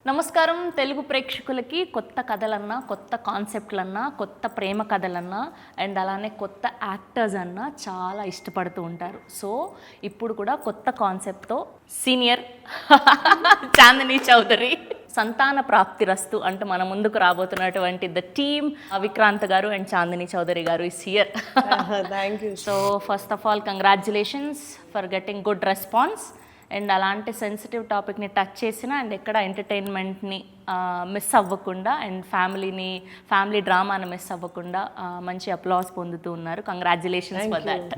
నమస్కారం తెలుగు ప్రేక్షకులకి కొత్త కథలన్నా కొత్త కాన్సెప్ట్లన్నా కొత్త ప్రేమ కథలన్నా అండ్ అలానే కొత్త యాక్టర్స్ అన్నా చాలా ఇష్టపడుతూ ఉంటారు. సో ఇప్పుడు కూడా కొత్త కాన్సెప్ట్తో సీనియర్ చాందిని చౌదరి సంతాన ప్రాప్తిరస్తు అంటూ మన ముందుకు రాబోతున్నటువంటి ద టీమ్ విక్రాంత్ గారు అండ్ చాందిని చౌదరి గారు is here. Thank you. So first of all congratulations for getting good response. And అలాంటి సెన్సిటివ్ టాపిక్ని టచ్ చేసిన అండ్ ఎక్కడ ఎంటర్టైన్మెంట్ని మిస్ అవ్వకుండా అండ్ ఫ్యామిలీ డ్రామాని మిస్ అవ్వకుండా మంచి అప్లాస్ పొందుతూ ఉన్నారు. Congratulations for that.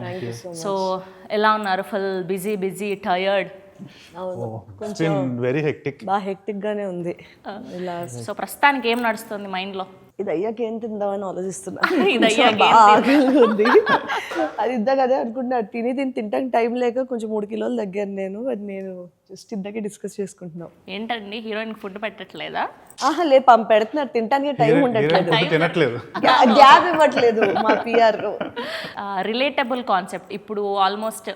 సో ఎలా ఉన్నారు? Full busy tired? కొంచెం వెరీ హెక్టిక్, బాగా హెక్టిక్ గానే ఉంది. సో ప్రస్తుతానికి ఏం నడుస్తుంది మైండ్లో? ఇది అయ్యాక ఏం తిందామని ఆలోచిస్తున్నా. ఇది అయ్యాక బాగా ఉంది. అది ఇద్దా కదా అనుకుంటున్నా. తినటానికి టైం లేక కొంచెం 3 కిలోలు తగ్గాను నేను. అది నేను జస్ట్ ఇద్దాకే డిస్కస్ చేసుకుంటున్నాం. ఏంటండి హీరోయిన్ ఫుడ్ పెట్టట్లేదా? లే పెడుతున్నారు, తినటానికి టైం ఉండట్లేదు, తినట్లేదు, గ్యాప్ ఇవ్వట్లేదు మా పిఆర్. Relatable concept. ఇప్పుడు ఆల్మోస్ట్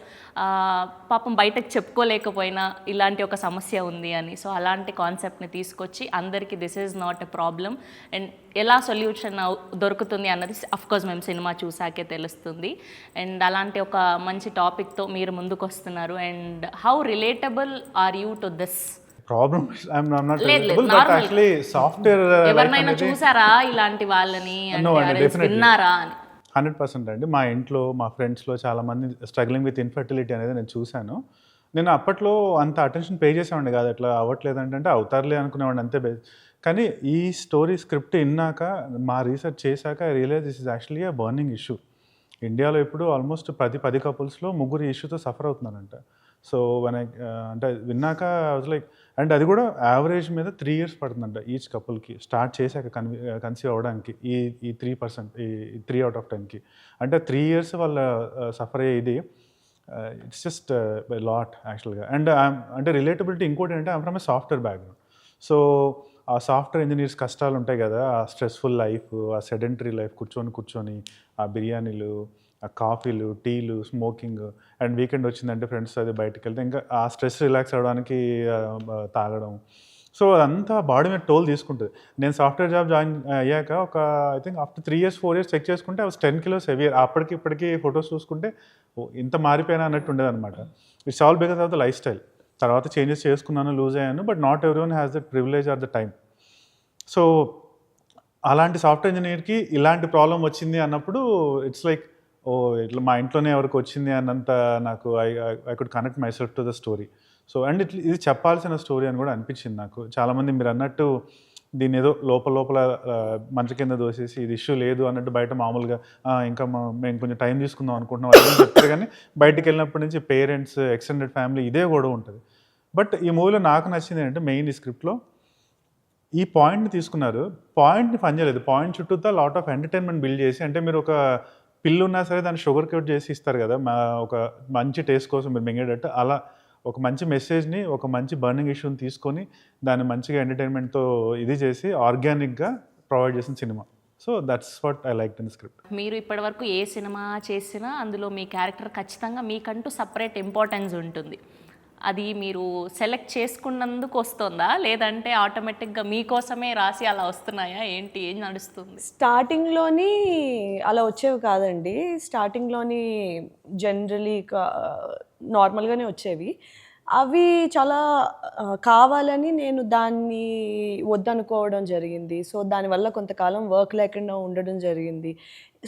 పాపం బయటకు చెప్పుకోలేకపోయినా ఇలాంటి ఒక సమస్య ఉంది అని. సో అలాంటి కాన్సెప్ట్ని తీసుకొచ్చి అందరికీ this is not a problem and ఎలా సొల్యూషన్ దొరుకుతుంది అన్నది అఫ్కోర్స్ మేము సినిమా చూసాకే తెలుస్తుంది. అండ్ అలాంటి ఒక మంచి టాపిక్తో మీరు ముందుకు వస్తున్నారు. And how relatable are you to this problem? I'm not relatable, but actually software ఎవరినైనా చూసారా ఇలాంటి వాళ్ళని, విన్నారా అని? 100% అండి. మా ఇంట్లో మా ఫ్రెండ్స్లో చాలామంది స్ట్రగ్లింగ్ విత్ ఇన్ఫర్టిలిటీ అనేది నేను చూశాను. నేను అప్పట్లో అంత అటెన్షన్ పే చేసేవాడిని కాదు. అట్లా అవ్వట్లేదు అంటే అవుతారులే అనుకునేవాడిని అంతే. కానీ ఈ స్టోరీ స్క్రిప్ట్ విన్నాక, మా రీసెర్చ్ చేశాక I realise this is actually a burning issue. ఇండియాలో ఇప్పుడు ఆల్మోస్ట్ 10 కపుల్స్లో 3 ఇష్యూతో సఫర్ అవుతున్నారంట. సో అంటే విన్నాక వాజ్ లైక్, అండ్ అది కూడా యావరేజ్ మీద 3 years పడుతుందంట ఈచ్ కపుల్కి స్టార్ట్ చేశాక కన్సీవ్ అవ్వడానికి. ఈ 3%, ఈ 3 out of 10కి అంటే 3 years వాళ్ళ సఫర్ అయ్యే ఇది. ఇట్స్ జస్ట్ లాట్ యాక్చువల్గా. అండ్ అంటే రిలేటబిలిటీ ఇంకోటి అంటే I'm from a software background. So ఆ సాఫ్ట్వేర్ ఇంజనీర్స్ కష్టాలు ఉంటాయి కదా, ఆ స్ట్రెస్ఫుల్ లైఫ్, ఆ సెడెంటరీ లైఫ్, కూర్చొని ఆ బిర్యానీలు, ఆ కాఫీలు, టీలు, స్మోకింగ్, అండ్ వీకెండ్ వచ్చిందంటే ఫ్రెండ్స్ అది బయటకు వెళ్తే ఇంకా ఆ స్ట్రెస్ రిలాక్స్ అవ్వడానికి తాగడం. సో అదంతా బాడీ మీద టోల్ తీసుకుంటుంది. నేను సాఫ్ట్వేర్ జాబ్ జాయిన్ అయ్యాక ఒక I think after 3 years 4 years check చేసుకుంటే I was 10 kilos హెవియర్. ఇప్పటికి ఫొటోస్ చూసుకుంటే ఇంత మారిపోయినా అన్నట్టు ఉండేది అనమాట. It's all because of the lifestyle. తర్వాత చేంజెస్ చేసుకున్నాను, లూజ్ అయ్యాను, but not everyone has that privilege or the time. So అలాంటి సాఫ్ట్వేర్ ఇంజనీర్కి ఇలాంటి ప్రాబ్లం వచ్చింది అన్నప్పుడు ఇట్స్ లైక్, ఇట్లా మా ఇంట్లోనే ఎవరికి వచ్చింది అన్నంత నాకు I could connect my self to the story. So and ఇది చెప్పాల్సిన స్టోరీ అని కూడా అనిపించింది నాకు. చాలామంది మీరు అన్నట్టు దీన్ని ఏదో లోపల మంచం కింద దోసేసి ఇది ఇష్యూ లేదు అన్నట్టు బయట మామూలుగా ఇంకా మేము కొంచెం టైం తీసుకుందాం అనుకుంటున్నాం అని చెప్తారు. కానీ బయటకు వెళ్ళినప్పటి నుంచి పేరెంట్స్, ఎక్స్టెండెడ్ ఫ్యామిలీ ఇదే గొడవ ఉంటుంది. బట్ ఈ మూవీలో నాకు నచ్చింది ఏంటంటే మెయిన్ ఈ స్క్రిప్ట్లో ఈ పాయింట్ని తీసుకున్నారు. పాయింట్ని పని చేయలేదు, పాయింట్ చుట్టూతో లాట్ ఆఫ్ ఎంటర్టైన్మెంట్ బిల్డ్ చేసి, అంటే మీరు ఒక పిల్లు ఉన్నా సరే దాన్ని షుగర్ కోట్ చేసి ఇస్తారు కదా, ఒక మంచి టేస్ట్ కోసం మీరు మింగేటట్టు, అలా ఒక మంచి మెసేజ్ని, ఒక మంచి బర్నింగ్ ఇష్యూని తీసుకొని దాన్ని మంచిగా ఎంటర్టైన్మెంట్తో ఇది చేసి ఆర్గానిక్గా ప్రొవైడ్ చేసిన cinema. So that's what I like in script. మీరు ఇప్పటివరకు ఏ సినిమా చేసినా అందులో మీ క్యారెక్టర్ ఖచ్చితంగా మీకంటూ సపరేట్ ఇంపార్టెన్స్ ఉంటుంది. అది మీరు సెలెక్ట్ చేసుకున్నందుకు వస్తుందా, లేదంటే ఆటోమేటిక్గా మీకోసమే రాసి అలా వస్తున్నాయా? ఏం నడుస్తుంది? స్టార్టింగ్లోని అలా వచ్చేవి కాదండి. స్టార్టింగ్లోని జనరలీ నార్మల్గానే వచ్చేవి. అవి చాలా కావాలని నేను దాన్ని వద్దనుకోవడం జరిగింది. సో దానివల్ల కొంతకాలం వర్క్ లేకుండా ఉండడం జరిగింది.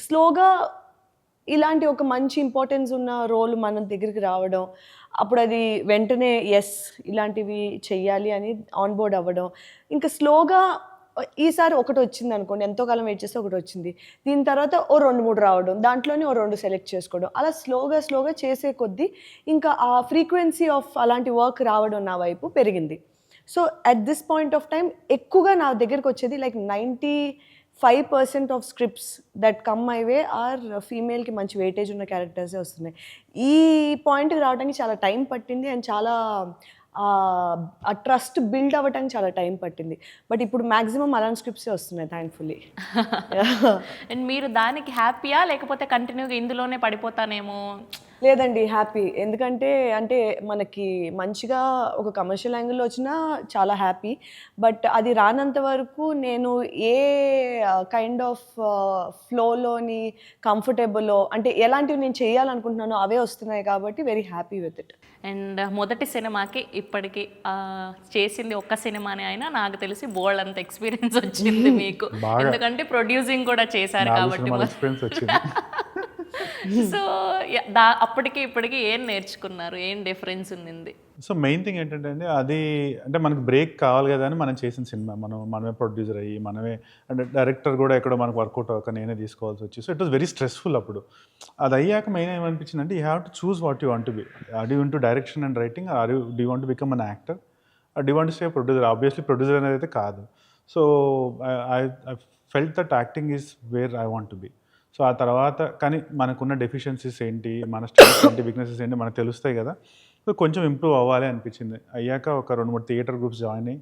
స్లోగా ఇలాంటి ఒక మంచి ఇంపార్టెన్స్ ఉన్న రోల్ మన దగ్గరికి రావడం, అప్పుడు అది వెంటనే ఎస్ ఇలాంటివి చెయ్యాలి అని ఆన్ బోర్డ్ అవ్వడం, ఇంకా స్లోగా ఈసారి ఒకటి వచ్చింది అనుకోండి, ఎంతో కాలం వెయిట్ చేస్తే ఒకటి వచ్చింది, దీని తర్వాత 2-3 రావడం, దాంట్లోనే 2 సెలెక్ట్ చేసుకోవడం, అలా స్లోగా చేసే కొద్దీ ఇంకా ఆ ఫ్రీక్వెన్సీ ఆఫ్ అలాంటి వర్క్ రావడం నా వైపు పెరిగింది. So at this point of time ఎక్కువగా నా దగ్గరికి వచ్చేది like 95% of scripts that come my way are ఫీమేల్కి మంచి వెయిటేజ్ ఉన్న క్యారెక్టర్సే వస్తున్నాయి. ఈ పాయింట్కి రావడానికి చాలా టైం పట్టింది అండ్ చాలా ఆ ట్రస్ట్ బిల్డ్ అవ్వడానికి చాలా టైం పట్టింది. బట్ ఇప్పుడు మ్యాక్సిమం అలాంటి స్క్రిప్ట్సే వస్తున్నాయి థ్యాంక్ఫుల్లీ. అండ్ మీరు దానికి హ్యాపీయా, లేకపోతే కంటిన్యూగా ఇందులోనే పడిపోతానేమో లేదండి హ్యాపీ. ఎందుకంటే అంటే మనకి మంచిగా ఒక కమర్షియల్ యాంగిల్‌లో వచ్చినా చాలా హ్యాపీ. బట్ అది రానంత వరకు నేను ఏ కైండ్ ఆఫ్ ఫ్లోలోని కంఫర్టబులో అంటే ఎలాంటివి నేను చేయాలనుకుంటున్నానో అవే వస్తున్నాయి కాబట్టి very happy with it. And మొదటి సినిమాకి ఇప్పటికి చేసింది ఒక్క సినిమానే అయినా నాకు తెలిసి బోల్డ్ అంత ఎక్స్పీరియన్స్ వచ్చింది మీకు, ఎందుకంటే ప్రొడ్యూసింగ్ కూడా చేశారు కాబట్టి. ఎక్స్పీరియన్స్ వచ్చింది. సో అప్పటికి ఇప్పటికి ఏం నేర్చుకున్నారు, ఏం డిఫరెన్స్ ఉంది? సో మెయిన్ థింగ్ ఏంటంటే అండి, అది అంటే మనకు బ్రేక్ కావాలి కదా అని మనం చేసిన సినిమా, మనమే ప్రొడ్యూసర్ అయ్యి మనమే, అంటే డైరెక్టర్ కూడా ఎక్కడో మనకు వర్కౌట్ అవ్వక నేనే తీసుకోవాల్సి వచ్చి, so it was very stressful అప్పుడు. అది అయ్యాక మెయిన్ ఏమనిపించింది అంటే, you have to choose what you want to be. Are you into direction and writing, or you do want to become an actor, or do want to stay producer. Obviously producer అనేది అయితే కాదు. So I felt that acting is where I want to be. So ఆ తర్వాత కానీ మనకున్న deficiencies ఏంటి, మన strengths ఏంటి, వీక్నెసెస్ ఏంటి మనకు తెలుస్తాయి కదా. సో కొంచెం ఇంప్రూవ్ అవ్వాలి అనిపించింది. అయ్యాక ఒక 2-3 థియేటర్ గ్రూప్స్ జాయిన్ అయ్యి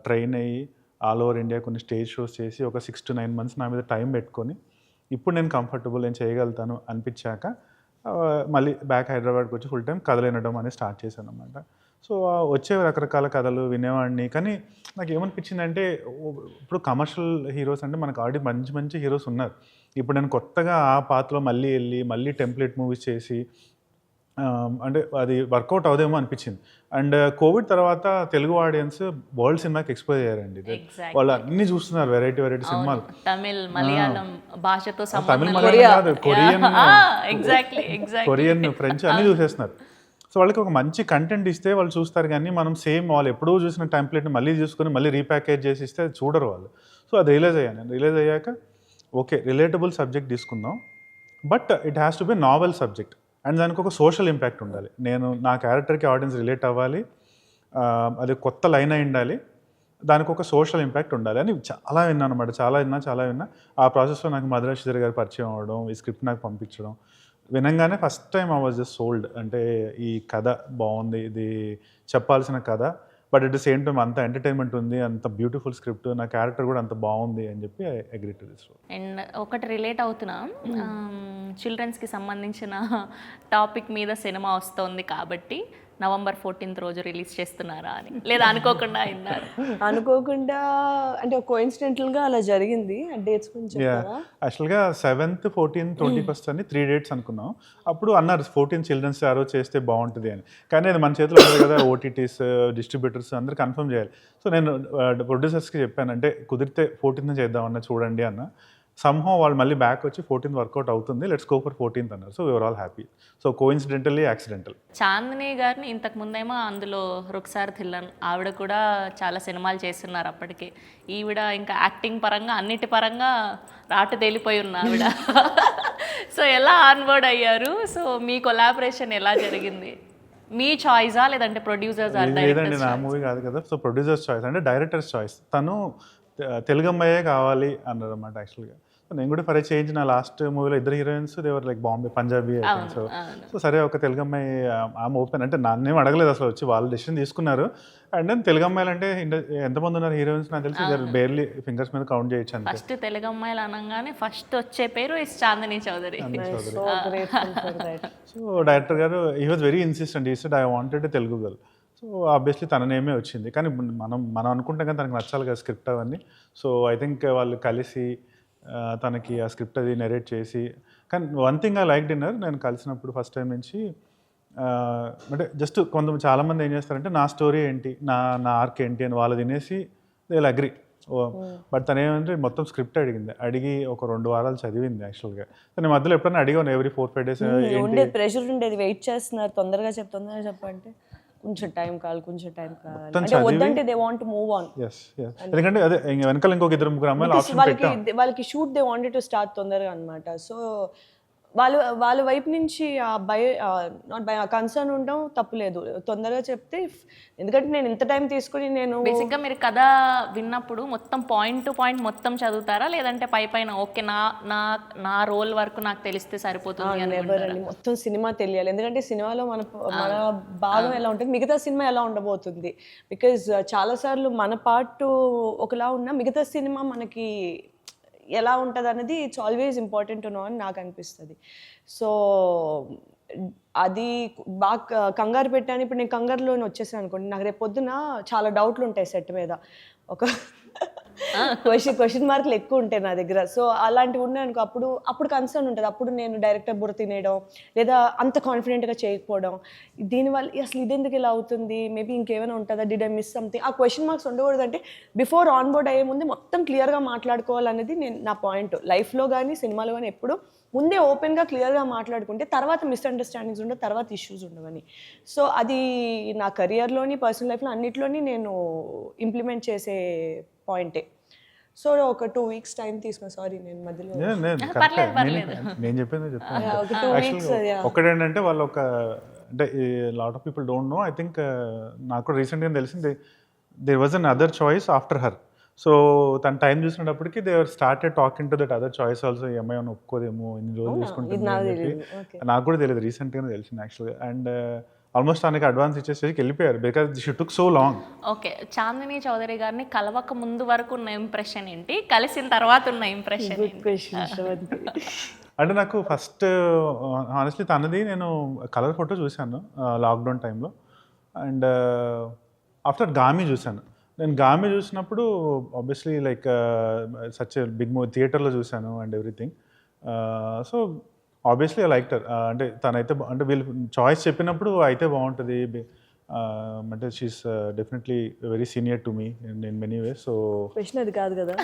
ట్రైన్ అయ్యి ఆల్ ఓవర్ ఇండియా కొన్ని స్టేజ్ షోస్ చేసి ఒక 6 to 9 months నా మీద టైం పెట్టుకొని ఇప్పుడు నేను కంఫర్టబుల్, నేను చేయగలుగుతాను అనిపించాక మళ్ళీ బ్యాక్ హైదరాబాద్కి వచ్చి ఫుల్ టైం కథలు వినడం అనేది స్టార్ట్ చేశాను అనమాట. సో వచ్చే రకరకాల కథలు వినేవాడిని. కానీ నాకు ఏమనిపించిందంటే, ఇప్పుడు కమర్షియల్ హీరోస్ అంటే మనకు ఆల్రెడీ మంచి మంచి హీరోస్ ఉన్నారు. ఇప్పుడు నేను కొత్తగా ఆ పాత్రలో మళ్ళీ వెళ్ళి మళ్ళీ టెంప్లెట్ మూవీస్ చేసి అంటే అది వర్కౌట్ అవుదేమో అనిపించింది. అండ్ కోవిడ్ తర్వాత తెలుగు ఆడియన్స్ వరల్డ్ సినిమాకి ఎక్స్పోజ్ అయ్యారండి. వాళ్ళు అన్ని చూస్తున్నారు, వెరైటీ వెరైటీ సినిమాలు. తమిళ్, మలయాళం భాషతో తమిళ, మలయాళం కాదు, కొరియన్, ఫ్రెంచ్ అన్ని చూసేస్తున్నారు. సో వాళ్ళకి ఒక మంచి కంటెంట్ ఇస్తే వాళ్ళు చూస్తారు, కానీ మనం సేమ్ వాళ్ళు ఎప్పుడూ చూసిన టెంప్లెట్ని మళ్ళీ చూసుకొని మళ్ళీ రీప్యాకేజ్ చేసి ఇస్తే అది చూడరు వాళ్ళు. సో అది రియలైజ్ అయ్యాను. నేను రియలైజ్ అయ్యాక ఓకే, రిలేటబుల్ సబ్జెక్ట్ తీసుకుందాం, but it has to be novel subject and దానికి ఒక సోషల్ ఇంపాక్ట్ ఉండాలి. నేను నా క్యారెక్టర్కి ఆడియన్స్ రిలేట్ అవ్వాలి, అది కొత్త లైన్ అయి ఉండాలి, దానికి ఒక సోషల్ ఇంపాక్ట్ ఉండాలి అని చాలా విన్నాను అనమాట. చాలా విన్నా. ఆ ప్రాసెస్లో నాకు మధురా శ్రీధర్ గారు పరిచయం అవ్వడం, ఈ స్క్రిప్ట్ నాకు పంపించడం, వినంగానే first time I was just sold. అంటే ఈ కథ బాగుంది, ఇది చెప్పాల్సిన కథ, but at the same time అంత ఎంటర్టైన్మెంట్ ఉంది, అంత బ్యూటిఫుల్ స్క్రిప్ట్, నా క్యారెక్టర్ కూడా అంత బాగుంది అని చెప్పి I agree to this role. And ఒకటి రిలేట్ అవుతున్నా, చిల్డ్రన్స్కి సంబంధించిన టాపిక్ మీద సినిమా వస్తుంది కాబట్టి November 14th రోజు రిలీజ్ చేస్తున్నారా అని, లేదా అనుకోకుండా అన్నారు? అనుకోకుండా అంటే కోఇన్సిడెంటల్గా అలా జరిగింది. డేట్స్ కొంచెం యాక్చువల్గా 7th, 14th, 21st అని 3 dates అనుకున్నాం. అప్పుడు అన్నారు 14 చిల్డ్రన్స్ ఆ రోజు చేస్తే బాగుంటుంది అని. కానీ అది మన చేతిలో ఉంది కదా, ఓటీటీస్, డిస్ట్రిబ్యూటర్స్ అందరూ కన్ఫర్మ్ చేయాలి. సో నేను ప్రొడ్యూసర్స్కి చెప్పాను, అంటే కుదిరితే 14th చేద్దామన్నా చూడండి అన్న. సమ్హౌ వాళ్ళు మళ్ళీ బ్యాక్ వచ్చి 14th వర్కౌట్ అవుతుంది, లెట్స్ గో ఫర్ 14th అన్నారు. So we are all happy. So coincidentally accidental. Chandini గారిని ఇంతకు ముందేమో అందులో రుక్సార్ థిల్లన్, ఆవిడ కూడా చాలా సినిమాలు చేస్తున్నారు అప్పటికే. ఈవిడ ఇంకా యాక్టింగ్ పరంగా అన్నిటి పరంగా రాటు తేలిపోయి ఉన్న ఆవిడ. సో ఎలా ఆన్వర్డ్ అయ్యారు? సో మీ కొలాబరేషన్ ఎలా జరిగింది? మీ చాయిసా లేదంటే ప్రొడ్యూసర్స్? లేదండి, నా మూవీ కాదు కదా. సో ప్రొడ్యూసర్స్ చాయిస్ అంటే డైరెక్టర్స్ చాయిస్. తను తెలుగు అమ్మాయే కావాలి అన్నారు అన్నమాట యాక్చువల్గా. సో నేను కూడా ఫర్ చేంజ్, నా లాస్ట్ మూవీలో 2 హీరోయిన్స్ దేవర్ లైక్ బాంబే పంజాబీ అయిపోయింది. సో సరే ఒక తెలుగు అమ్మాయి ఆమె ఓపెన్, అంటే నన్నేం అడగలేదు అసలు, వచ్చి వాళ్ళు డెసిషన్ తీసుకున్నారు. అండ్ దెన్ తెలుగు అమ్మాయిలు అంటే ఎంతమంది ఉన్నారు హీరోయిన్స్ నాకు తెలిసి బేర్లీ ఫింగర్స్ మీద కౌంట్ చేయొచ్చు అంతే. ఫస్ట్ తెలుగు అమ్మాయిలు అనగానే ఫస్ట్ వచ్చే పేరు is Chandini Chowdary. So director గారు he was very insistent, he said I wanted Telugu girl. So obviously తన నేమే వచ్చింది, కానీ మనం అనుకుంటాం కానీ తనకు నచ్చాలి కదా స్క్రిప్ట్ అవన్నీ. సో ఐ థింక్ వాళ్ళు కలిసి తనకి ఆ స్క్రిప్ట్ అది నెరేట్ చేసి, కానీ one thing I like dinner, నేను కలిసినప్పుడు ఫస్ట్ టైం నుంచి అంటే జస్ట్ చాలామంది ఏం చేస్తారంటే నా స్టోరీ ఏంటి, నా ఆర్క్ ఏంటి అని వాళ్ళు తినేసి దే విల్ అగ్రీ. బట్ తను ఏమంటే మొత్తం స్క్రిప్ట్ అడిగి ఒక 2 వారాలు చదివింది యాక్చువల్గా. నేను మధ్యలో ఎప్పుడైనా అడిగాను ఎవ్రీ 4-5 days. ప్రెషర్ ఉండేది, వెయిట్ చేస్తున్నారు, తొందరగా చెప్పంటే కొంచెం టైం కావాలి అంటే వద్దంటే they want to move on. ఎందుకంటే అదే వెనకాల ఇంకొక 2-3 అమ్మాయిలు ఆప్షన్ పెట్టాం, వాళ్ళకి shoot they wanted to start తొందరగా అన్నమాట. సో వాళ్ళ వైపు నుంచి ఆ కన్సర్న్ ఉండడం తప్పులేదు, తొందరగా చెప్తే. ఎందుకంటే నేను ఇంత టైం తీసుకుని నేను బేసిక్గా మీరు కథ విన్నప్పుడు మొత్తం పాయింట్ టు పాయింట్ మొత్తం చదువుతారా, లేదంటే పైన ఓకే నా రోల్ వరకు నాకు తెలిస్తే సరిపోతుంది అని? మొత్తం సినిమా తెలియాలి, ఎందుకంటే సినిమాలో మన భాగం ఎలా ఉంటుంది, మిగతా సినిమా ఎలా ఉండబోతుంది. బికాజ్ చాలాసార్లు మన పార్ట్ ఒకలా ఉన్నా మిగతా సినిమా మనకి ఎలా ఉంటుంది అనేది it's always important to know అని నాకు అనిపిస్తుంది. సో అది బాగా కంగారు పెట్టాను. ఇప్పుడు నేను కంగారులోనే వచ్చేసాను అనుకోండి, నాకు రేపు పొద్దున చాలా డౌట్లు ఉంటాయి సెట్ మీద. ఒక క్వశ్చన్ మార్కులు ఎక్కువ ఉంటాయి నా దగ్గర. సో అలాంటివి ఉన్నాయనుకో, అప్పుడు కన్సర్న్ ఉంటుంది. అప్పుడు నేను డైరెక్టర్ బుర్ర తినేయడం, లేదా అంత కాన్ఫిడెంట్గా చేయకపోవడం, దీనివల్ల అసలు ఇదెందుకు ఇలా అవుతుంది, మేబీ ఇంకేమైనా ఉంటుందా, డిడ్ ఐ మిస్ సంథింగ్, ఆ క్వశ్చన్ మార్క్స్ ఉండకూడదంటే బిఫోర్ ఆన్ బోర్డ్ అయ్యే ముందు మొత్తం క్లియర్గా మాట్లాడుకోవాలనేది నా పాయింట్. లైఫ్లో కానీ సినిమాలో కానీ ఎప్పుడు ముందే ఓపెన్గా క్లియర్గా మాట్లాడుకుంటే తర్వాత మిస్అండర్స్టాండింగ్స్ ఉండవు, తర్వాత ఇష్యూస్ ఉండవని. సో అది నా కెరియర్లోని, పర్సనల్ లైఫ్లో అన్నిట్లోని నేను ఇంప్లిమెంట్ చేసే పాయింటే. సో ఒక 2 weeks టైం తీసుకున్నాను. సారీ, నేను మధ్యలో నేను చెప్పింది చెప్తాను. ఒక 2 weeks. ఒకటేంటంటే వాళ్ళు అంటే lot of people don't know, I think నాకు కూడా రీసెంట్గా తెలిసింది, there was an other choice after her. So తన టైం చూసినప్పటికీ they are started talking to that other choice also. ఈ అమ్మాయి ఒప్పుకోదేమో, ఇన్ని రోజులు తీసుకుంటుంది అని చెప్పి. నాకు కూడా తెలియదు, రీసెంట్గానే తెలిసింది యాక్చువల్గా. అండ్ ఆల్మోస్ట్ తనకి అడ్వాన్స్ ఇచ్చే స్టేజ్కి వెళ్ళిపోయారు because she took so long. Okay, Chandini Chowdary గారిని కలవక ముందు వరకు ఉన్న ఇంప్రెషన్ ఏంటి, కలిసిన తర్వాత ఉన్న ఇంప్రెషన్ ఏంటి? అంటే నాకు ఫస్ట్ హానెస్ట్లీ తనది నేను కలర్ ఫోటో చూశాను లాక్డౌన్ టైంలో. అండ్ ఆఫ్టర్ గామి చూశాను. నేను గామి చూసినప్పుడు obviously like such big movie థియేటర్లో చూశాను and everything. So obviously I like her. అంటే తనైతే అంటే వీళ్ళు చాయిస్ చెప్పినప్పుడు అయితే బాగుంటుంది. అంటే she's definitely very senior to me in many ways. So question అది కాదు కదా,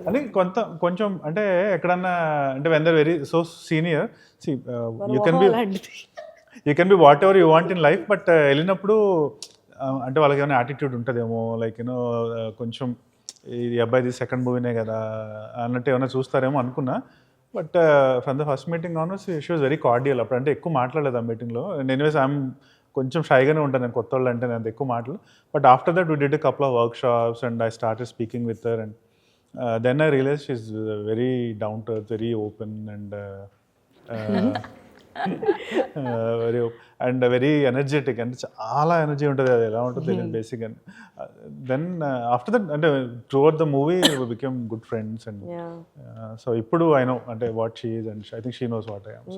అని కొంచెం అంటే ఎక్కడన్నా అంటే when they're very so senior, you can be whatever you want in life, but వెళ్ళినప్పుడు అంటే వాళ్ళకి ఏమైనా యాటిట్యూడ్ ఉంటుందేమో, లైక్ యూనో కొంచెం ఈ అబ్బాయిది సెకండ్ మూవీనే కదా అన్నట్టు ఏమైనా చూస్తారేమో అనుకున్నా. But from the first meeting on she was very cordial. అప్పుడు అంటే ఎక్కువ మాట్లాడలేదు ఆ మీటింగ్లో. ఎనీవేస్ ఐఎమ్ కొంచెం షైగానే ఉంటాను నేను, కొత్త వాళ్ళు అంటే నేను ఎక్కువ మాటలు. But after that we did a couple of workshops and I started speaking with her. And then I realize she is very down to earth, very open and very and very energetic. అంటే చాలా energy ఉంటుంది, అది ఎలా ఉంటుంది తెలియదు basic. And then after that అంటే throughout the movie we became good friends. And so ఇప్పుడు I know అంటే what she is and I think she knows what I am.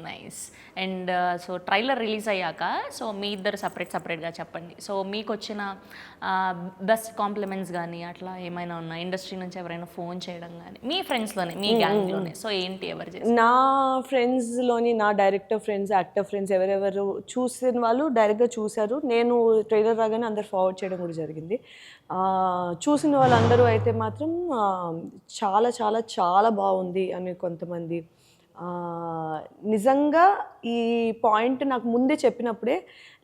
Nice. And so trailer release అయ్యాక so మీ ఇద్దరు సపరేట్గా చెప్పండి. So మీకు వచ్చిన best compliments కానీ అట్లా ఏమైనా ఉన్నాయి, ఇండస్ట్రీ నుంచి ఎవరైనా ఫోన్ చేయడం కానీ, మీ ఫ్రెండ్స్లోనే, మీ గ్యాంగ్లోనే, సో ఏంటి ఎవరు చేసి? నా ఫ్రెండ్స్లోని నా డైరెక్టర్ ఫ్రెండ్స్, యాక్టర్ ఫ్రెండ్స్ ఎవరెవరు చూసిన వాళ్ళు డైరెక్ట్గా చూశారు. నేను ట్రైలర్ రాగానే అందరు ఫార్వర్డ్ చేయడం కూడా జరిగింది. చూసిన వాళ్ళందరూ అయితే మాత్రం చాలా చాలా చాలా బాగుంది అని కొంతమంది. నిజంగా ఈ పాయింట్ నాకు ముందే చెప్పినప్పుడే,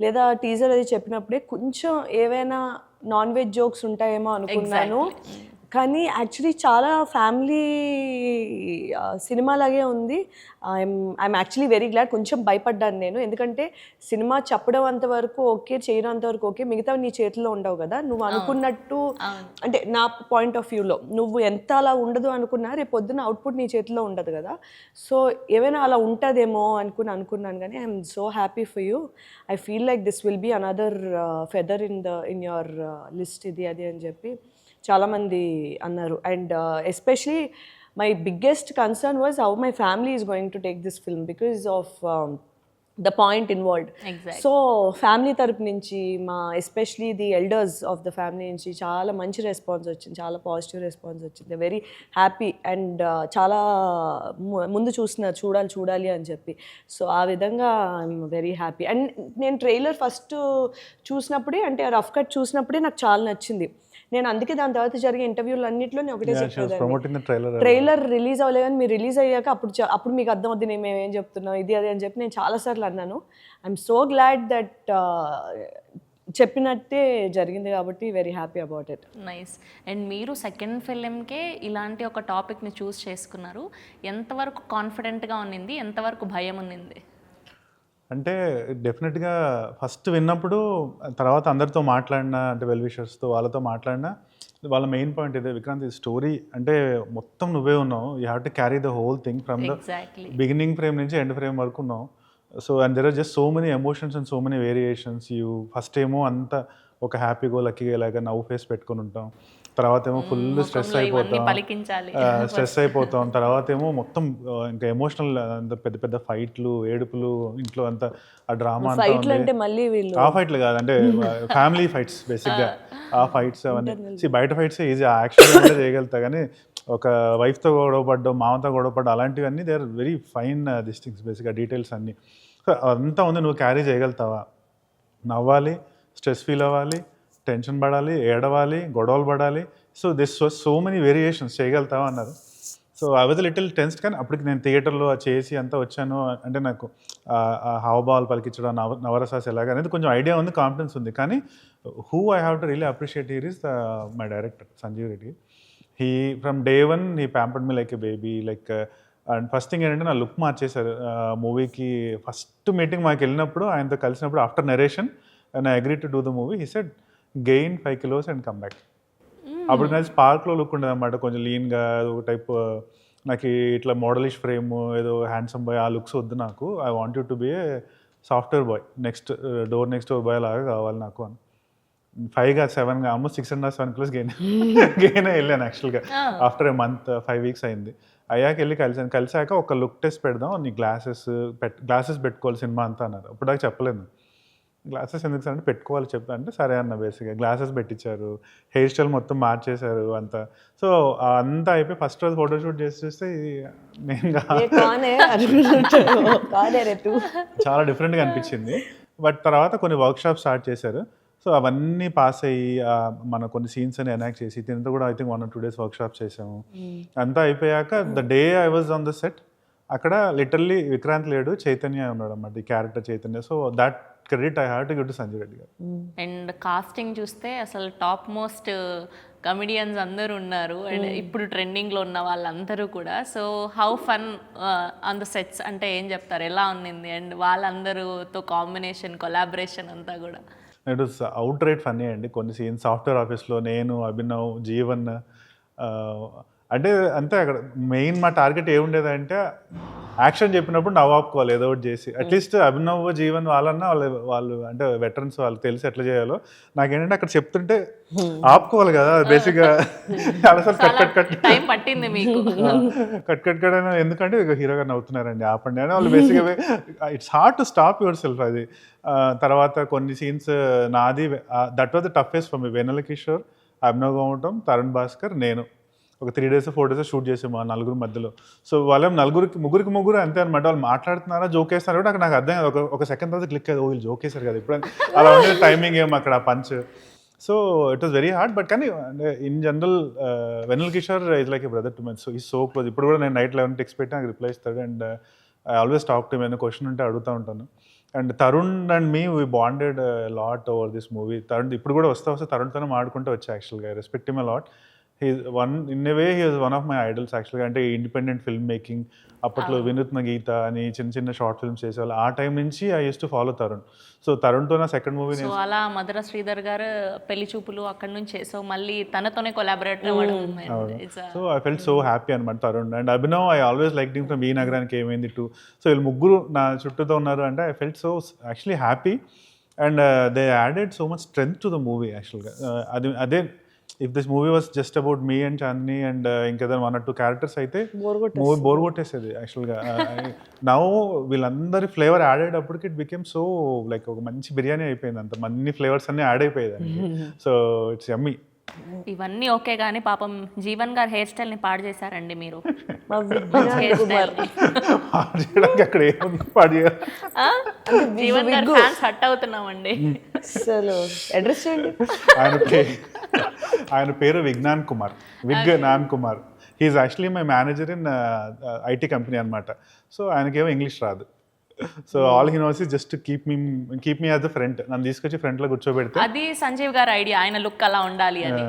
లేదా టీజర్ అది చెప్పినప్పుడే కొంచెం ఏవైనా నాన్ వెజ్ జోక్స్ ఉంటాయేమో అనుకున్నాను. కానీ యాక్చువల్లీ చాలా ఫ్యామిలీ సినిమా లాగే ఉంది. I'm actually very glad. కొంచెం భయపడ్డాను నేను, ఎందుకంటే సినిమా చెప్పడం అంతవరకు ఓకే, చేయడం అంతవరకు ఓకే, మిగతా నీ చేతిలో ఉండవు కదా. నువ్వు అనుకున్నట్టు అంటే నా పాయింట్ ఆఫ్ వ్యూలో నువ్వు ఎంత అలా ఉండదు అనుకున్నా, రేపు పొద్దున్న అవుట్పుట్ నీ చేతిలో ఉండదు కదా. సో ఏమైనా అలా ఉంటుందేమో అనుకున్నాను. కానీ I'm so happy for you. I feel like this will be another feather in your list ఇది అది అని చెప్పి చాలామంది అన్నారు. And especially my biggest concern was how my family is going to take this film because of the point involved. So family తరపు నుంచి especially the elders of the family నుంచి చాలా మంచి రెస్పాన్స్ వచ్చింది, చాలా పాజిటివ్ రెస్పాన్స్ వచ్చింది. Very happy. And చాలా ముందు చూడాలి అని చెప్పి. సో ఆ విధంగా ఐఎమ్ వెరీ హ్యాపీ. అండ్ నేను ట్రైలర్ ఫస్ట్ చూసినప్పుడే, అంటే రఫ్ కట్ చూసినప్పుడే నాకు చాలా నచ్చింది. నేను అందుకే దాని తర్వాత జరిగే ఇంటర్వ్యూలు అన్నింటిలో ఒకటే చెప్పేదాన్ని, ట్రైలర్ రిలీజ్ అవ్వలేదు కానీ మీరు రిలీజ్ అయ్యాక అప్పుడు మీకు అర్థం అవుద్ది మేము ఏం చెప్తున్నాం ఇది అది అని చెప్పి నేను చాలాసార్లు అన్నాను. ఐఎమ్ సో గ్లాడ్ దట్ చెప్పినట్టే జరిగింది కాబట్టి very happy about it. Nice. And మీరు సెకండ్ ఫిలింకే ఇలాంటి ఒక టాపిక్ని చూస్ చేసుకున్నారు. ఎంతవరకు కాన్ఫిడెంట్గా ఉన్నింది, ఎంతవరకు భయం ఉన్నింది? అంటే డెఫినెట్గా ఫస్ట్ విన్నప్పుడు, తర్వాత అందరితో మాట్లాడినా, అంటే వెల్ విషర్స్తో వాళ్ళతో మాట్లాడినా, వాళ్ళ మెయిన్ పాయింట్ ఇదే, విక్రాంత్ ఈ స్టోరీ అంటే మొత్తం నువ్వే ఉన్నావు, you have to carry the whole thing from the beginning frame నుంచి ఎండ్ ఫ్రేమ్ వరకు ఉన్నావు. So and there are just so many emotions and so many variations. First ఏమో అంతా ఒక హ్యాపీగా లక్కీగా ఇలాగా నవ్వు ఫేస్ పెట్టుకొని ఉంటాం. తర్వాత ఏమో ఫుల్ స్ట్రెస్ ముఖంలో ఇవన్నీ అయిపోతాం, పలికించాలి. స్ట్రెస్ అయిపోతాం. తర్వాత ఏమో మొత్తం ఇంకా ఎమోషనల్, అంత పెద్ద పెద్ద ఫైట్లు, ఏడుపులు, ఇంట్లో అంతా ఆ డ్రామా అంతా ఫైట్లు ఉంది. అంటే మళ్ళీ వీళ్ళు ఆ ఫైట్లు కాదు, అంటే ఫ్యామిలీ ఫైట్స్ బేసిక్గా. ఆ ఫైట్స్ అవన్నీ బయట ఫైట్స్ ఈజీ, యాక్షన్ కూడా చేయగలుగుతా, కానీ ఒక వైఫ్తో గొడవపడ్డం, మామతో గొడవపడ్డం, అలాంటివన్నీ they are very fine this things బేసిక్గా, డీటెయిల్స్ అన్నీ. సో అంతా ఉంది, నువ్వు క్యారీ చేయగలుగుతావా? నవ్వాలి, స్ట్రెస్ ఫీల్ అవ్వాలి, టెన్షన్ పడాలి, ఏడవాలి, గొడవలు పడాలి. So this was so many variations, చేయగలుగుతావా అన్నారు. So I was little tensed, కానీ అప్పటికి నేను థియేటర్లో చేసి అంతా వచ్చాను అంటే నాకు హావభావాలు పలికించడం, నవరసాస్ ఎలాగ అనేది కొంచెం ఐడియా ఉంది, కాన్ఫిడెన్స్ ఉంది. కానీ who I have to really appreciate here is my director Sanjeev Reddy. He from day one he pampered me like a baby, like. And first thing ఏంటంటే నా లుక్ మార్చేశారు మూవీకి. ఫస్ట్ మీటింగ్ మాకు వెళ్ళినప్పుడు, ఆయనతో కలిసినప్పుడు, after narration and I agree to do the movie, he said gain 5 kilos and come back. అప్పుడు నాకు స్పార్క్లో లుక్ ఉండదు అనమాట, కొంచెం లీన్గా, ఒక టైప్. నాకు ఇట్లా మోడలిష్ ఫ్రేమ్, ఏదో హ్యాండ్సమ్ బాయ్, ఆ లుక్స్ వద్దు నాకు. I want you to be a software boy, next door boy లాగా కావాలి నాకు అని. 5 7 ఆల్మోస్ట్ 6.5 7 kilos గెయిన్ వెళ్ళాను యాక్చువల్గా. ఆఫ్టర్ ఏ మంత్ 5 weeks అయింది. అయ్యాక వెళ్ళి కలిసాక ఒక లుక్ టెస్ట్ పెడదాం, నీ గ్లాసెస్ పెట్టుకోవాలి సినిమా అంతా అన్నారు. అప్పుడు నాకు చెప్పలేదు, గ్లాసెస్ ఎందుకు సార్ అంటే పెట్టుకోవాలి చెప్పా అంటే, సరే అన్న. బేసిక్గా గ్లాసెస్ పెట్టించారు, హెయిర్ స్టైల్ మొత్తం మార్చేశారు అంతా. సో అంతా అయిపోయి ఫస్ట్ రోజు ఫోటోషూట్ చేసి చూస్తే నేను చాలా డిఫరెంట్గా అనిపించింది. బట్ తర్వాత కొన్ని వర్క్షాప్ స్టార్ట్ చేశారు. సో అవన్నీ పాస్ అయ్యి మన కొన్ని సీన్స్ అని ఎనాక్ట్ చేసి, దీంతో కూడా I think 1 or 2 days workshop చేసాము. అంతా అయిపోయాక the day I was on the set, అక్కడ లిటర్లీ విక్రాంత్ లేడు, చైతన్య ఉన్నాడు అన్నమాట, ఈ character Chaitanya. So that credit I have to give to Sanjay Reddy గారు. అండ్ కాస్టింగ్ చూస్తే అసలు టాప్ మోస్ట్ కమెడియన్స్ అందరూ ఉన్నారు, అండ్ ఇప్పుడు ట్రెండింగ్లో ఉన్న వాళ్ళందరూ కూడా. So how fun on the sets అంటే ఏం చెప్తారు, ఎలా ఉన్నింది? అండ్ వాళ్ళందరూతో కాంబినేషన్, కొలాబరేషన్ అంతా కూడా. It was out right funny అండి. కొన్ని సీన్స్ సాఫ్ట్వేర్ ఆఫీస్లో నేను, అభినవ్, జీవన్, అంటే అంతే. అక్కడ మెయిన్ మా టార్గెట్ ఏముండేదంటే, యాక్షన్ చెప్పినప్పుడు నవ్వు ఆపుకోవాలి ఏదో ఒకటి చేసి. అట్లీస్ట్ అభినవ్, జీవన్ వాళ్ళన్నా వాళ్ళు అంటే వెటరన్స్, వాళ్ళు తెలిసి ఎట్లా చేయాలో. నాకేంటంటే అక్కడ చెప్తుంటే ఆపుకోవాలి కదా బేసిక్గా. చాలాసార్లు కట్ టైం పట్టింది మీకు. కట్ అని, ఎందుకంటే హీరోగా నవ్వుతున్నారండి, ఆపండి అని వాళ్ళు బేసిక్గా. It's hard to stop yourself అది. తర్వాత కొన్ని సీన్స్ నాది, that was the toughest for me. Vennela Kishore, Abhinav Gautam, Tarun Bhaskar, నేను ఒక 3 days 4 days షూట్ చేసాము ఆ నలుగురు మధ్యలో. సో వాళ్ళేం ముగ్గురు అంతే అనమాట. వాళ్ళు మాట్లాడుతున్నారా, జోక్ వేస్తున్నారా కూడా నాకు అర్థం కాదు. ఒక సెకండ్ తర్వాత క్లిక్ అయ్యి, వీళ్ళు జోక్ వేశారు కదా ఇప్పుడు, అలా ఉండే టైమింగ్ ఏమో అక్కడ punch. So it was very hard. But కానీ in general Vennela Kishore is like a brother to my. So ఈ సో క్లోజ్. ఇప్పుడు కూడా నేను నైట్ 11 టెక్స్ట్ పెట్టి నాకు రిప్లై ఇస్తాడు. And I always talk to him, ఏదైనా క్వశ్చన్ ఉంటే అడుగుతూ ఉంటాను. And Tarun and me we bonded lot over this movie. Tarun ఇప్పుడు కూడా వస్తే తరుణ్తోనే మాడుకుంటూ వచ్చా యాక్చువల్గా. I respect him a lot. In a way he was one of my idols యాక్చువల్గా. అంటే ఇండిపెండెంట్ ఫిల్మ్ మేకింగ్ అప్పట్లో వినూత్న గీత అని చిన్న షార్ట్ ఫిల్మ్స్ చేసేవాళ్ళు. ఆ టైం నుంచి I use to follow Tarun. So తరుణ్తో నా సెకండ్ మూవీ. సో అలా మధుర శ్రీధర్ గారు పెళ్లి చూపులు అక్కడ నుంచి, సో మళ్ళీ తనతోనే కొలాబరేట్ అవ్వడం. So I felt so happy అనమాట Tarun. And Abhinav, I always like him from ఈ నగరానికి ఏమైంది టు. సో వీళ్ళు ముగ్గురు నా చుట్టూతో ఉన్నారు అంటే I felt so actually happy. And they added so much strength to the movie యాక్చువల్గా. అదే if this movie was just about me and Chandini and ఇంకేదైనా 1 or 2 characters అయితే మూవీ బోర్ కొట్టేసేది యాక్చువల్గా. నౌ వీళ్ళందరి ఫ్లేవర్ యాడ్ అయ్యేటప్పటికి ఇట్ బికేమ్ సో లైక్ ఒక మంచి బిర్యానీ అయిపోయింది. అంత అన్ని ఫ్లేవర్స్ అన్నీ యాడ్ అయిపోయేది. సో ఇట్స్ యమ్మీ. ఇవన్నీ ఓకే కానీ పాపం జీవన్ గారు హెయిర్ స్టైల్ని పాడు చేశారండి మీరు. అక్కడ ఏముంది పాడు చేయాలి. జీవన్ గారు ఫ్యాన్స్ హట్ అవుతున్నామండి. అసలు అడ్రస్ చేయండి. ఆయన పేరు Vigyan Kumar. He is actually my manager in IT company అనమాట. సో ఆయనకేమో ఇంగ్లీష్ రాదు. So all he knows is just keep me as the front. నన్ను తీసుకొచ్చి ఫ్రంట్ లో కూర్చోబెడితే. అది సంజీవ్ గారి ఐడియా, ఆయన లుక్ అలా ఉండాలి అని.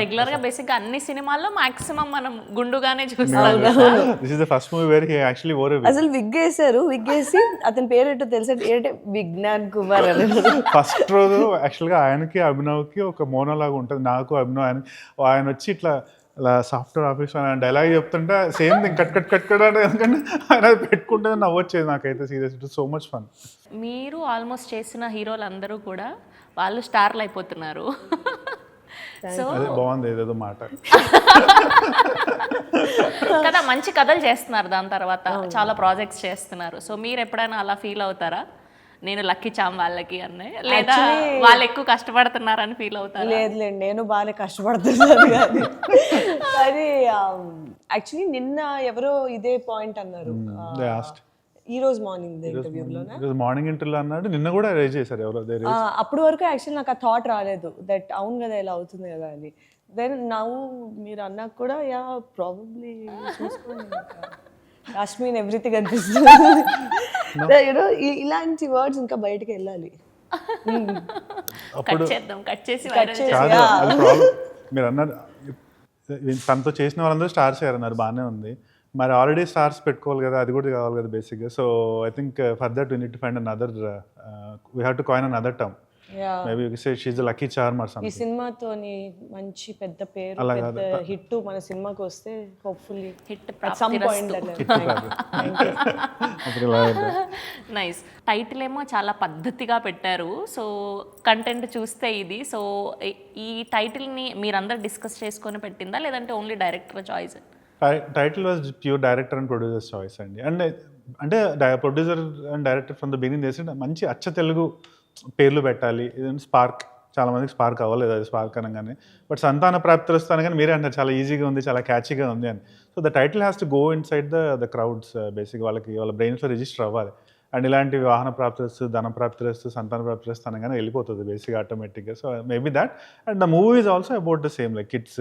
రెగ్యులర్ గా బేసిక్ గా అన్ని సినిమాల్లో మాక్సిమం మనం గుండుగానే చూస్తాం. This is the first movie where he actually wore a wig. అసలు విగ్ వేసారు. విగ్ వేసి అతని పేరు ఏంటో తెలుసా, ఏంటంటే విజ్ఞాన్ కుమార్ అని. ఫస్ట్ రోజు యాక్చువల్గా ఆయనకి అభినవ్కి ఒక మోనోలాగా ఉంటుంది. నాకు అభినవ్ ఆయన వచ్చి ఇట్లా అలా సాఫ్ట్వేర్ ఆఫీస్ అని డైలాగ్ చెప్తుంటే సేమ్ థింగ్ కట్ అంటే, ఎందుకంటే ఆయన పెట్టుకుంటే నవ్వొచ్చేది నాకైతే. Serious, it so much fun. మీరు ఆల్మోస్ట్ చేసిన హీరోలు అందరూ కూడా వాళ్ళు స్టార్లు అయిపోతున్నారు. సో అదే బాగుంది ఏదేదో మాట. కదా మంచి కథలు చేస్తున్నారు, దాని తర్వాత చాలా ప్రాజెక్ట్స్ చేస్తున్నారు. సో మీరు ఎప్పుడైనా అలా ఫీల్ అవుతారా, నేను లక్కీ చామ్ వాళ్ళకి అనే, లేదా వాళ్ళు ఎక్కువ కష్టపడుతున్నారని ఫీల్ అవుతారా? లేదులేండి, నేను బాగానే కష్టపడుతున్నాను కానీ యాక్చువల్లీ నిన్న ఎవరో ఇదే పాయింట్ అన్నారు They asked. ఈ రోజు మార్నింగ్ ఇంటర్వ్యూలో. ఈరోజు మార్నింగ్ ఇంటర్వ్యూలో అన్నాడు, నిన్న కూడా రేజ్ చేశారు ఎవరో. అప్పటి వరకు యాక్చువల్లీ నాకు ఆ థాట్ రాలేదు దట్ అవును కదా ఇలా అవుతుంది కదా అని. దెన్ నవ్వు మీరు అన్నాక కూడా యా ప్రాబబ్లీ చూసుకోండి, కాశ్మీర్ ఎవ్రీథింగ్ అనిపిస్తుంది. యూనో ఇలాంటి వర్డ్స్ ఇంకా బయటకు వెళ్ళాలి. కట్ చేద్దాం, కట్ చేసి కాదు అది ప్రాబ్లం. మీరు అన్నారు తనతో చేసిన వాళ్ళందరూ స్టార్స్ అన్నారు, బాగానే ఉంది. మరి ఆల్రెడీ స్టార్స్ పెట్టుకోవాలి కదా, అది కూడా కావాలి కదా బేసిక్గా. So I think for that we need to find another, we have to coin another term. Maybe you say she is the lucky charm or ఈ సంథింగ్. సినిమాతోని మంచి పెద్ద పేరు, అలా పెద్ద హిట్ మన సినిమాకి వస్తే hopefully hit some point. Nice. Title ఏమో చాలా పద్ధతిగా పెట్టారు, సో కంటెంట్ చూస్తే ఇది. సో ఈ టైటిల్ని మీరందరూ డిస్కస్ చేసుకొని పెట్టిందా, లేదంటే only director choice? Title was pure director and producers choice అండి. అండ్ అంటే producer and director from the beginning చేసి మంచి అచ్చ తెలుగు పేర్లు పెట్టాలి. ఇదంటే స్పార్క్, చాలా మందికి స్పార్క్ అవ్వలేదు అది స్పార్క్ అనగానే. బట్ సంతాన ప్రాప్తి వస్తాను కానీ మీరే అంటారు చాలా ఈజీగా ఉంది, చాలా క్యాచీగా ఉంది అని. So the title has to go in side the crowds basic, వాళ్ళ బ్రెయిన్స్లో రిజిస్టర్ అవ్వాలి. అండ్ ఇలాంటి వాహన ప్రాప్తిరస్తు, ధన ప్రాప్తిరస్తు, సంతాన ప్రాప్తిరస్తు అనగానే వెళ్ళిపోతుంది బేసిక్ ఆటోమేటిక్గా. So maybe that. And the movie is also about the same like kids,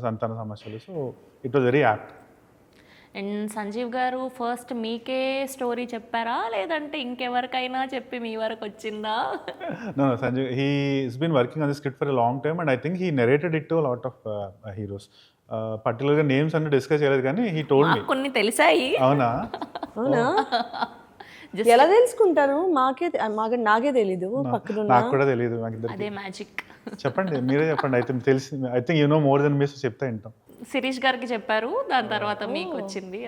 సంతాన సమస్యలు. So it was very apt. And Sanjeev garu first మీకే స్టోరీ చెప్పారా, లేదంటే ఇంకెవరికైనా చెప్పి మీ వరకు వచ్చిందా? No, Sanjay, he's been working on the script for a long time, and I think he narrated it to a lot of heroes. పర్టికులర్గా names అన్ని discuss చేయలేదు కానీ he told me. కొన్ని తెలిసాయి. అవునా? అవునా? ఎలా తెలుసుకుంటారు? నాకే తెలీదు, పక్కన నాకు కూడా తెలియదు. అదే మ్యాజిక్. చెప్పండి, మీరే చెప్పండి. అయితే తెలిసి I think you know more than me, so చెప్తా వింటాం. శిరీష్ గారికి చెప్పారు, దాని తర్వాత మీకు వచ్చింది.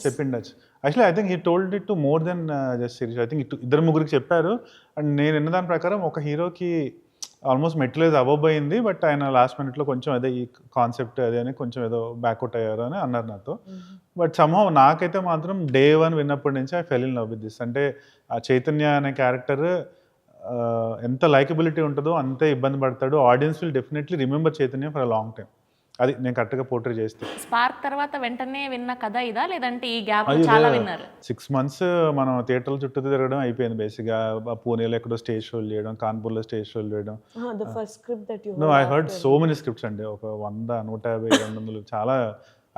చెప్పిండచ్చు. Actually I think he told it to more than just series. I think ఇద్దరు ముగ్గురికి చెప్పారు. అండ్ నేను విన్న దాని ప్రకారం ఒక హీరోకి ఆల్మోస్ట్ మెటీరియల్ అవ్వబోయింది, బట్ ఆయన లాస్ట్ మినిట్లో కొంచెం అదే ఈ కాన్సెప్ట్ అదే అని కొంచెం ఏదో బ్యాక్అవుట్ అయ్యారు అని అన్నారు నాతో. బట్ సమ్హౌ నాకైతే మాత్రం డే 1 విన్నప్పటి నుంచి I fell in love with this. అంటే ఆ చైతన్య అనే క్యారెక్టర్ ఎంత లైకబిలిటీ ఉంటుందో అంతే ఇబ్బంది పడతాడు. Audience will definitely remember Chaitanya for a long time. అది నేను కరెక్ట్గా పోర్ట్రే చేస్తే. స్పార్క్ తర్వాత వెంటనే విన్న కథ ఇదా, లేదంటే ఈ గ్యాప్ చాలా విన్నారు? 6 months మనం థియేటర్ల చుట్టూ తిరగడం అయిపోయింది బేసిక్గా. పూణేలో ఎక్కడో స్టేజ్ షోలు చేయడం, కాన్పూర్లో స్టేజ్ షోలు చేయడం. the first script that you know I heard so many scripts అండి, ఒక 100, 150, 200 చాలా.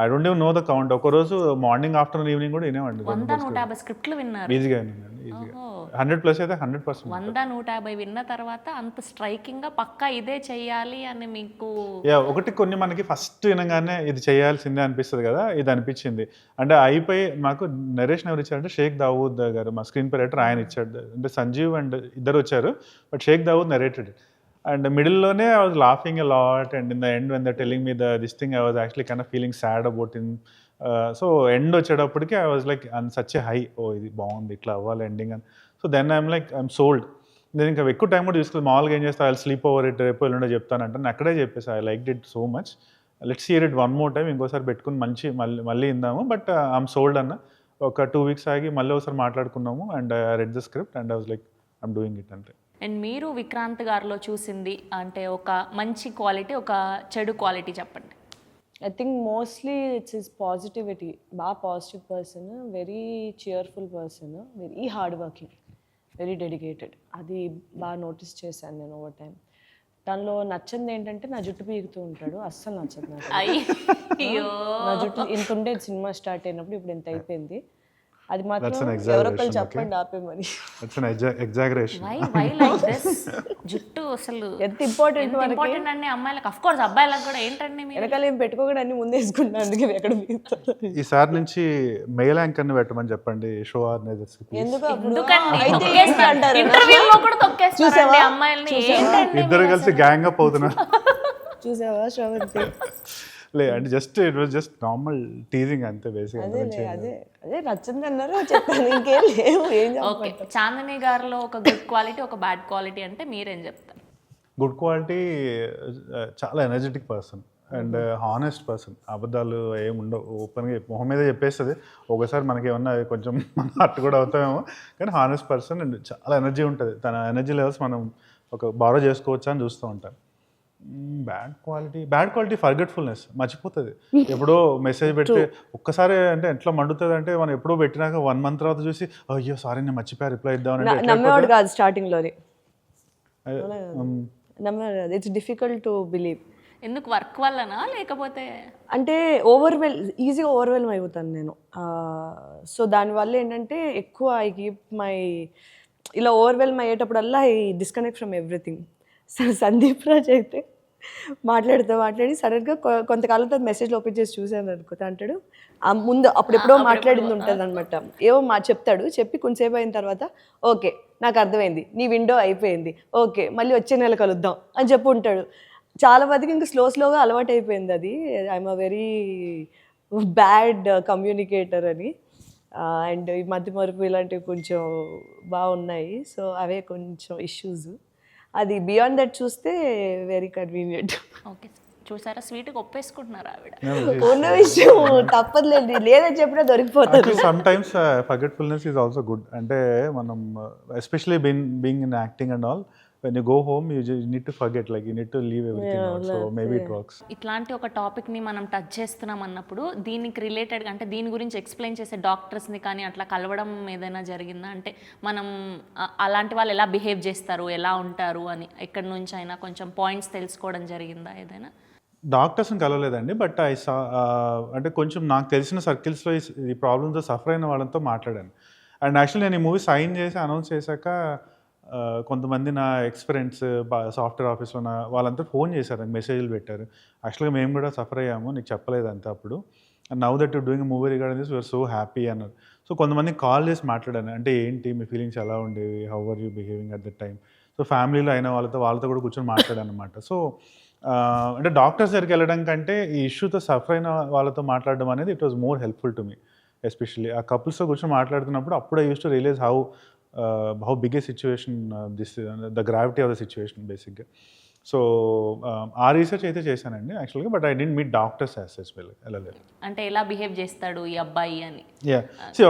I don't even know the count. ఒకరోజు మార్నింగ్, ఆఫ్టర్నూన్, ఈవినింగ్ కూడా వినేవాడి. 100-150 స్క్రిప్ట్లు విన్నారు? ఈజీగా విన్నాను, ఈజీగా. 100+ అయితే 100%. 100-150 విన్న తర్వాత అంత స్ట్రైకింగ్గా పక్కా ఇదే చెయ్యాలి అని మీకు? ఒకటి కొన్ని మనకి ఫస్ట్ వినగానే ఇది చేయాల్సిందే అనిపిస్తుంది కదా, ఇది అనిపించింది. అంటే అయిపోయి మాకు నరేషన్ ఎవరు ఇచ్చారంటే షేక్ దావూద్ గారు, మా స్క్రీన్ ప్లే రైటర్, ఆయన ఇచ్చాడు. అంటే సంజీవ్ అండ్ ఇద్దరు వచ్చారు, but Sheikh Dawood narrated. And మిడిల్లోనే I was laughing a lot, and in the end when they're telling me this thing, I was actually kind of feeling sad about him. So end వచ్చేటప్పటికి I was like on such a high, ఓ ఇది బాగుంది, ఇట్లా అవ్వాలి ending అని. So then I'm like I'm sold. నేను ఇంకా ఎక్కువ టైం కూడా తీసుకుని మామూలుగా ఏం చేస్తా, ఐ స్లీప్ ఓవర్ ఇట్, రేపు ఎల్లుండే చెప్తానంటే నేను అక్కడే చెప్పేసి I like it so much, let's hear it one more time, ఇంకోసారి పెట్టుకుని మళ్ళీ ఇందాము. బట్ ఐఎమ్ సోల్డ్ అన్న. ఒక 2 weeks ఆగి మళ్ళీ ఒకసారి మాట్లాడుకున్నాము, and I read the script and I was like I'm doing it అంతే. అండ్ మీరు విక్రాంత్ గారిలో చూసింది అంటే ఒక మంచి క్వాలిటీ, ఒక చెడు క్వాలిటీ చెప్పండి. I think mostly it's his positivity. బాగా positive person, very cheerful person, very hard working, very dedicated. అది బాగా నోటీస్ చేశాను నేను ఓవర్ టైం. దానిలో నచ్చంది ఏంటంటే నా జుట్టు పీకుతూ ఉంటాడు, అస్సలు నచ్చదు నాకు. అయ్యో, నా జుట్టు ఇంత ఉండేది సినిమా స్టార్ట్ అయినప్పుడు, ఇప్పుడు ఇంత అయిపోయింది. అది మాత్రం ఎవరొకరు చెప్పండి ఆపేమని. why like this? జుట్టు అసలు ఎంత ఇంపార్టెంట్ అండి అమ్మాయిలకు, అఫ్ కోర్స్ అబ్బాయిలకు కూడా. ఏంటండి వెనకాల ఏం పెట్టుకోకుండా అన్ని ముందే వేసుకుంటాను, అందుకే ఎక్కడ ఈసారి నుంచి మెయిల్ యాంకర్ని పెట్టమని చెప్పండి షో ఆర్గనైజర్స్. ఇంటర్వ్యూలో కూడా తొక్కేస్తారండి అమ్మాయిల్ని. ఏంటండి ఇద్దరు కలిసి గ్యాంగ్ అప్ అవుతున్నారు. చూసావా శ్రవంతి? లే అంటే just it was just normal teasing అంతే బేసిక్. అదే నచ్చింది అన్నారు, చెప్పాను, ఇంకేం లేవు. ఏం ఓకే, చాందిని గారిలో ఒక గుడ్ క్వాలిటీ, ఒక బ్యాడ్ క్వాలిటీ అంటే మీరేం చెప్తారు? గుడ్ క్వాలిటీ, చాలా energetic person and honest person. అబద్ధాలు ఏమి ఉండవు, ఓపెన్గా మొహం మీద చెప్పేస్తుంది. ఒకసారి మనకి ఏమన్నా కొంచెం మన హర్ట్ కూడా అవుతామేమో, కానీ హానెస్ట్ పర్సన్ అండ్ చాలా ఎనర్జీ ఉంటుంది. తన ఎనర్జీ లెవెల్స్ మనం ఒక బారో చేసుకోవచ్చా అని చూస్తూ ఉంటాం. బ్యాడ్ క్వాలిటీ ఫర్గెట్ఫుల్నెస్, మర్చిపోతుంది. ఎప్పుడో మెసేజ్ పెడితే ఒక్కసారి అంటే ఎట్లా మండుతుంది అంటే, మనం ఎప్పుడో పెట్టినాక 1 month తర్వాత చూసి అయ్యో సారీ నేను మర్చిపోయా రిప్లై ఇద్దామని నమ్మేవాడు కాదు స్టార్టింగ్లోనే, నమ్మేవాడు కాదు. It's difficult to believe. ఎందుకు వర్క్ వల్లనా లేకపోతే అంటే ఈజీగా ఓవర్వెల్మ్ అయిపోతాను నేను. సో దానివల్ల ఏంటంటే ఎక్కువ ఐ కీప్ మై, ఇలా ఓవర్వెల్మ్ అయ్యేటప్పుడల్లా I disconnect from everything. Sandeep Raj అయితే మాట్లాడి సడన్గా కొంతకాలం తర్వాత మెసేజ్లో ఓపెన్ చేసి చూసాను అనుకో, అంటాడు ముందు అప్పుడెప్పుడో మాట్లాడింది ఉంటుంది అనమాట. ఏవో చెప్తాడు, చెప్పి కొంతసేపు అయిన తర్వాత ఓకే నాకు అర్థమైంది, నీ విండో అయిపోయింది, ఓకే మళ్ళీ వచ్చే నెల కలుద్దాం అని చెప్పి ఉంటాడు. చాలా మందికి ఇంకా స్లోగా అలవాటు అయిపోయింది అది. I'm a very bad communicator అని. అండ్ ఈ మధ్య మరుపు ఇలాంటివి కొంచెం బాగున్నాయి. సో అవే కొంచెం ఇష్యూస్. అది బియాండ్ దట్ చూస్తే వెరీ కన్వీనియంట్. ఓకే చూసారా స్వీట్గా ఒప్పేసుకుంటున్నారు ఆవిడ. ఉన్న విషయం తప్పదులేండి, లేదని చెప్పినా దొరికిపోతుంది. Sometimes forgetfulness is also good. అంటే మనం especially being in acting and all, when you go home you need to forget, like you need to leave everything out, so maybe it works. ఇట్లాంటి ఒక టాపిక్ని మనం touch చేస్తున్నాం అన్నప్పుడు దీనికి రిలేటెడ్గా అంటే దీని గురించి ఎక్స్ప్లెయిన్ చేసే డాక్టర్స్ని కానీ అట్లా కలవడం ఏదైనా జరిగిందా? అంటే మనం అలాంటి వాళ్ళు ఎలా బిహేవ్ చేస్తారు, ఎలా ఉంటారు అని ఎక్కడి నుంచి అయినా కొంచెం పాయింట్స్ తెలుసుకోవడం జరిగిందా ఏదైనా? డాక్టర్స్ని కలవలేదండి, బట్ అంటే కొంచెం నాకు తెలిసిన సర్కిల్స్లో ఈ ప్రాబ్లమ్తో సఫర్ అయిన వాళ్ళతో మాట్లాడాను. అండ్ యాక్చువల్లీ నేను ఈ మూవీ సైన్ చేసి అనౌన్స్ చేశాక కొంతమంది నా ఎక్స్పీరియన్స్ సాఫ్ట్వేర్ ఆఫీస్లో వాళ్ళంతా ఫోన్ చేశారు, మెసేజ్లు పెట్టారు. యాక్చువల్గా మేము కూడా సఫర్ అయ్యాము, నీకు చెప్పలేదు అంతా అప్పుడు. And now that you doing movie regarding this we're so happy అన్నారు. సో కొంతమంది కాల్ చేసి మాట్లాడాను, అంటే ఏంటి మీ ఫీలింగ్స్ ఎలా ఉండేవి, how are you behaving at that time. So ఫ్యామిలీలో అయిన వాళ్ళతో కూడా కూర్చొని మాట్లాడాను అనమాట. సో అంటే డాక్టర్స్ దగ్గరికి వెళ్ళడం కంటే ఈ ఇష్యూతో సఫర్ అయిన వాళ్ళతో మాట్లాడడం అనేది it was more helpful to me. Especially ఆ కపుల్స్తో కూర్చొని మాట్లాడుతున్నప్పుడు అప్పుడు I use to realise how big a situation the gravity of the situation basically. So ఆ రీసెర్చ్ అయితే చేశానండి యాక్చువల్గా, but I didn't meet doctors as such వెళ్ళలేదు. అంటే ఎలా బిహేవ్ చేస్తాడు ఈ అబ్బాయి అని.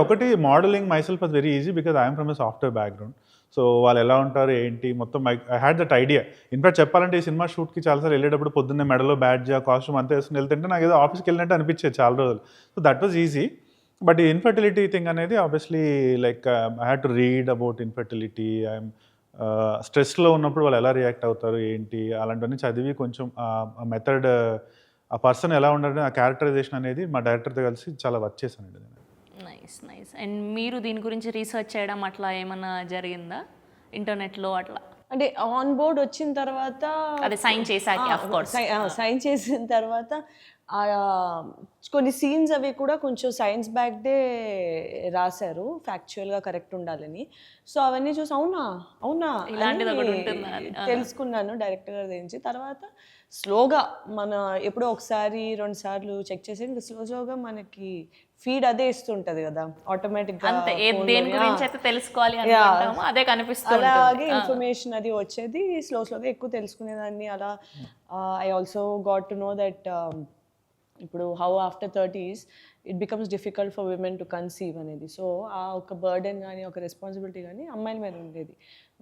ఒకటి modelling myself was very easy because I'm from a software background. So వాళ్ళు ఎలా ఉంటారు ఏంటి మొత్తం I had that idea. In fact చెప్పాలంటే ఈ సినిమా షూట్కి చాలాసార్లు వెళ్ళేటప్పుడు పొద్దున్నే మెడలో బ్యాడ్జ్ కాస్ట్యూమ్ అంతా వేసుకుని వెళ్తుంటే నాకు ఏదో ఆఫీస్కి వెళ్ళినట్టు అనిపించేది చాలా రోజులు. So that was easy. But ఈ ఇన్ఫర్టిలిటీ థింగ్ అనేది obviously like I had to read about infertility. I'm స్ట్రెస్లో ఉన్నప్పుడు వాళ్ళు ఎలా రియాక్ట్ అవుతారు ఏంటి అలాంటివన్నీ చదివి కొంచెం ఆ మెథడ్, ఆ పర్సన్ ఎలా ఉండాలి, ఆ క్యారెక్టరైజేషన్ అనేది మా డైరెక్టర్తో కలిసి చాలా వర్క్ చేశానండి నేను. నైస్. అండ్ మీరు దీని గురించి రీసెర్చ్ చేయడం అట్లా ఏమన్నా జరిగిందా ఇంటర్నెట్లో అట్లా? అంటే ఆన్ బోర్డ్ వచ్చిన తర్వాత, అదే సైన్ చేశాక ఆఫ్ కోర్స్ సైన్ చేసిన తర్వాత కొన్ని సీన్స్ అవి కూడా కొంచెం సైన్స్ బ్యాక్డే రాశారు, ఫ్యాక్చువల్గా కరెక్ట్ ఉండాలని. సో అవన్నీ చూసి అవునా ఇలాంటిది ఒకటి ఉంటుందా తెలుసుకున్నాను డైరెక్టర్ గారి గురించి. తర్వాత స్లోగా మన ఎప్పుడో ఒకసారి 2 సార్లు చెక్ చేసి ఇంకా స్లోగా మనకి ఫీడ్ అదే ఇస్తుంటది కదా ఆటోమేటిక్గా. అంతే, దేని గురించి అయితే తెలుసుకోవాలి అనుకుంటామో అదే కనిపిస్తుంది. అలాగే ఇన్ఫర్మేషన్ అది వచ్చేది, స్లోగా ఎక్కువ తెలుసుకునేదాన్ని. అలా I also got to know that ఇప్పుడు how after 30s it becomes difficult for women to conceive అనేది. సో ఆ ఒక బర్డెన్ కానీ ఒక రెస్పాన్సిబిలిటీ కానీ అమ్మాయిల మీద ఉండేది.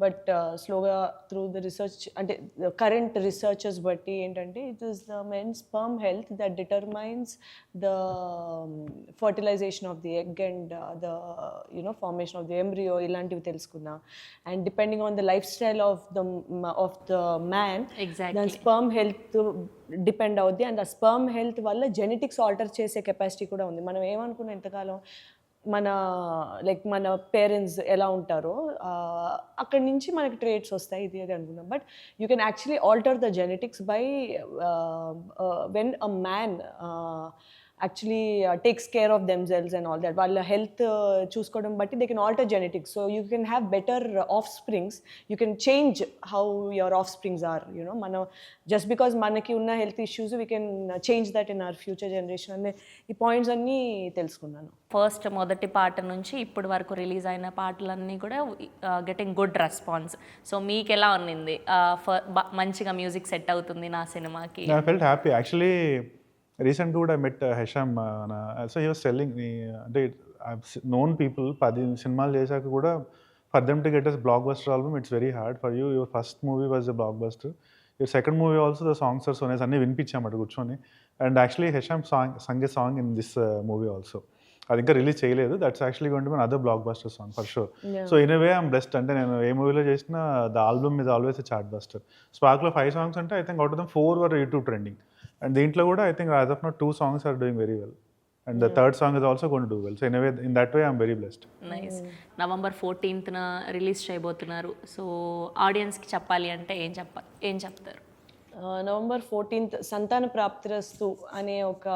బట్ స్లోగా త్రూ ద రీసెర్చ్, అంటే కరెంట్ రీసెర్చర్స్ బట్టి ఏంటంటే it is the men sperm health that determines the fertilisation of the egg and the formation of the embryo, ఇలాంటివి తెలుసుకున్నా. And depending on the lifestyle of the man, దాని sperm health depend అవుద్ది. And ఆ sperm health వల్ల genetics alter చేసే capacity కూడా ఉంది. మనం ఏమనుకున్నాం ఎంతకాలం మన పేరెంట్స్ ఎలా ఉంటారో అక్కడి నుంచి మనకి ట్రేట్స్ వస్తాయి ఇది అది అనుకున్నాం. But you can actually alter the genetics by when a man actually takes care of themselves and all that. వాళ్ళ హెల్త్ చూసుకోవడం బట్టి they can alter genetics. So you can have better offsprings. You can change how your offsprings are. You know మనం just because మనకి ఉన్న health issues we can change that in our future generation అనే ఈ points అన్నీ తెలుసుకున్నాను. First మొదటి పాట నుంచి ఇప్పటి వరకు రిలీజ్ అయిన పాటలన్నీ కూడా గెటింగ్ గుడ్ రెస్పాన్స్. సో మీకు ఎలా ఉన్నింది? మంచిగా మ్యూజిక్ సెట్ అవుతుంది నా సినిమాకి? I felt happy actually. రీసెంట్గా కూడా met Hesham, so he was selling, అంటే నోన్ పీపుల్ 10 సినిమాలు చేశాక కూడా for them to get us blockbuster album it's very hard for you. Your first movie was a blockbuster, your second movie also the songs are so nice. అన్నీ వినిపించామట కూర్చొని. And actually Hesham sung a song in this movie also. అది ఇంకా release చేయలేదు. That's actually going to be other blockbuster song for sure. So in a way I'm blessed. అంటే నేను ఏ మూవీలో చేసినా the album is always a chartbuster. స్పార్క్లో 5 songs అంటే I think out of them 4 were YouTube trending. And దీంట్లో కూడా I think as of now 2 songs are doing very well. And the third song is also going to do well. So in a way, in that way I'm very blessed. Nice. November 14th release చేయబోతున్నారు. So ఆడియన్స్కి చెప్పాలి అంటే ఏం చెప్తారు? November 14th సంతాన ప్రాప్తిరస్తు అనే ఒక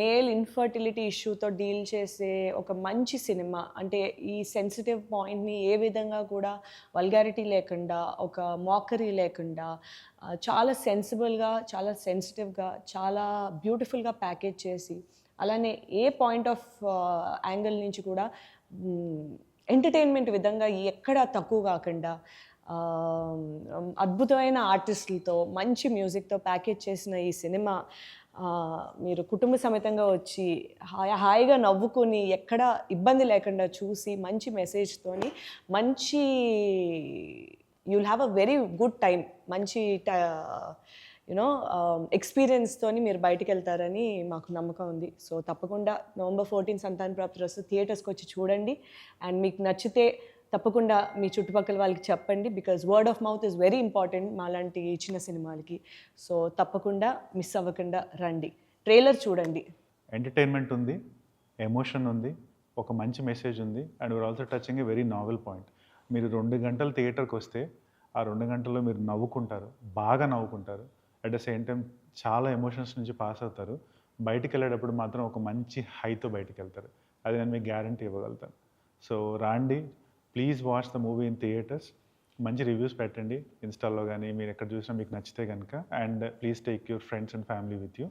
male infertility ఇష్యూతో deal చేసే ఒక మంచి సినిమా. అంటే ఈ సెన్సిటివ్ పాయింట్ని ఏ విధంగా కూడా వల్గారిటీ లేకుండా, ఒక మాకరీ లేకుండా చాలా సెన్సిబుల్గా, చాలా సెన్సిటివ్గా, చాలా బ్యూటిఫుల్గా ప్యాకేజ్ చేసి, అలానే ఏ పాయింట్ ఆఫ్ యాంగిల్ నుంచి కూడా ఎంటర్టైన్మెంట్ విధంగా ఎక్కడా తక్కువ కాకుండా అద్భుతమైన ఆర్టిస్టులతో మంచి మ్యూజిక్తో ప్యాకేజ్ చేసిన ఈ సినిమా మీరు కుటుంబ సమేతంగా వచ్చి హాయిగా నవ్వుకొని ఎక్కడ ఇబ్బంది లేకుండా చూసి మంచి మెసేజ్తోని మంచి you'll have a very good time, మంచి యూనో ఎక్స్పీరియన్స్తోని మీరు బయటికి వెళ్తారని మాకు నమ్మకం ఉంది. సో తప్పకుండా నవంబర్ 14 సంతాన ప్రాప్తిరస్తు థియేటర్స్కి వచ్చి చూడండి. అండ్ మీకు నచ్చితే తప్పకుండా మీ చుట్టుపక్కల వాళ్ళకి చెప్పండి. Because word of mouth is very important మాలాంటి చిన్న సినిమాలకి. సో తప్పకుండా మిస్ అవ్వకుండా రండి, ట్రైలర్ చూడండి. ఎంటర్టైన్మెంట్ ఉంది, ఎమోషన్ ఉంది, ఒక మంచి మెసేజ్ ఉంది. And we're also touching a very novel point. మీరు 2 గంటలు థియేటర్కి వస్తే ఆ 2 గంటల్లో మీరు నవ్వుకుంటారు, బాగా నవ్వుకుంటారు. అట్ ద సేమ్ టైం చాలా ఎమోషన్స్ నుంచి పాస్ అవుతారు. బయటికి వెళ్ళేటప్పుడు మాత్రం ఒక మంచి హైతో బయటికి వెళ్తారు. అది నేను మీకు గ్యారంటీ ఇవ్వగలుగుతాను. సో రాండి, please watch the movie in theatres. మంచి రివ్యూస్ పెట్టండి ఇన్స్టాల్లో కానీ, మీరు ఎక్కడ చూసినా మీకు నచ్చితే కనుక. And please take your friends and family with you.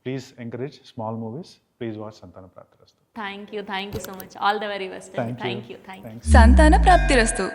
Please encourage small movies. Please watch Santhana Prapthirasthu. Thank you so much. All the very best. Thank you. Santhana ప్రాప్తిరస్తు.